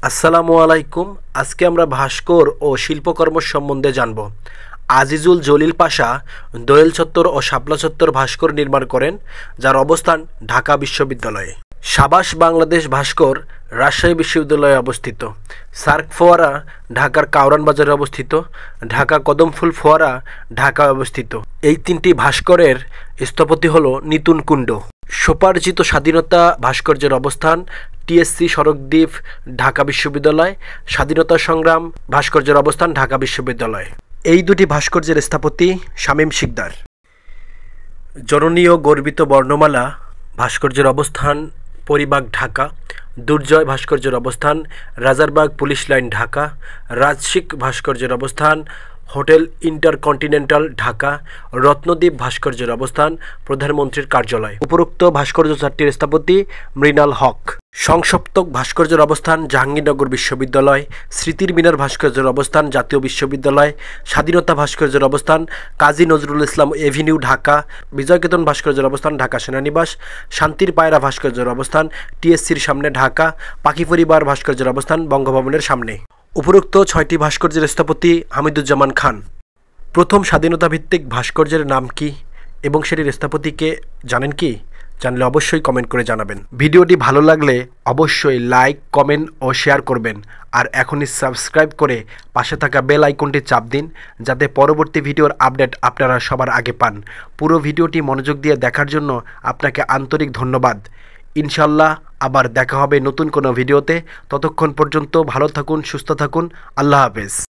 আসসালামু আলাইকুম। আজকে আমরা ভাস্কর ও শিল্পকর্ম সম্বন্ধে জানব। আজিজুল জলিল পাশা দোয়েল চত্বর ও শাপলা চত্বর ভাস্কর নির্মাণ করেন, যার অবস্থান ঢাকা বিশ্ববিদ্যালয়ে। সাবাস বাংলাদেশ ভাস্কর রাজশাহী বিশ্ববিদ্যালয়ে অবস্থিত। সার্ক ফোয়ারা ঢাকার কাউরান বাজারে অবস্থিত। ঢাকা কদমফুল ফোয়ারা ঢাকায় অবস্থিত। এই তিনটি ভাস্করের স্থপতি হল নিতুন কুণ্ড। স্বোপার্জিত স্বাধীনতা ভাস্কর্যের অবস্থান টিএসসি সড়কদ্বীপ ঢাকা বিশ্ববিদ্যালয়। স্বাধীনতা সংগ্রাম ভাস্কর্যের অবস্থান ঢাকা বিশ্ববিদ্যালয়। এই দুটি ভাস্কর্যের স্থপতি শামীম শিকদার। জননী ও গর্বিত বর্ণমালা ভাস্কর্যের অবস্থান পরিবাগ ঢাকা। দুর্জয় ভাস্কর্যের অবস্থান রাজারবাগ পুলিশ লাইন ঢাকা। রাজশিক ভাস্কর্যের অবস্থান হোটেল ইন্টারকন্টিনেন্টাল ঢাকা। রত্নদ্বীপ ভাস্কর্যের অবস্থান প্রধানমন্ত্রীর কার্যালয়। উপরোক্ত ভাস্কর্য চারটির স্থপতি মৃণাল হক। সংসপ্তক ভাস্কর্যের অবস্থান জাহাঙ্গীরনগর বিশ্ববিদ্যালয়। স্মৃতির মিনার ভাস্কর্যের অবস্থান জাতীয় বিশ্ববিদ্যালয়। স্বাধীনতা ভাস্কর্যের অবস্থান কাজী নজরুল ইসলাম এভিনিউ ঢাকা। বিজয়কেতন ভাস্কর্যের অবস্থান ঢাকা সেনানিবাস। শান্তির পায়রা ভাস্কর্যের অবস্থান টিএসসির সামনে ঢাকা। পাখি পরিবার ভাস্কর্যের অবস্থান বঙ্গভবনের সামনে। উপরোক্ত ছয়টি ভাস্কর্যের স্থপতি হামিদুজ্জামান খান। প্রথম স্বাধীনতা ভিত্তিক ভাস্কর্যের নাম কি এবং সেটির স্থপতিকে জানেন কি? জানলে অবশ্যই কমেন্ট করে জানাবেন। ভিডিওটি ভালো লাগলে অবশ্যই লাইক, কমেন্ট ও শেয়ার করবেন। আর এখনই সাবস্ক্রাইব করে পাশে থাকা বেল আইকনটি চাপ দিন, যাতে পরবর্তী ভিডিওর আপডেট আপনারা সবার আগে পান। পুরো ভিডিওটি মনোযোগ দিয়ে দেখার জন্য আপনাকে আন্তরিক ধন্যবাদ। ইনশাল্লাহ আবার দেখা হবে নতুন কোনো ভিডিওতে। ততক্ষণ পর্যন্ত ভালো থাকুন, সুস্থ থাকুন। আল্লাহ হাফেজ।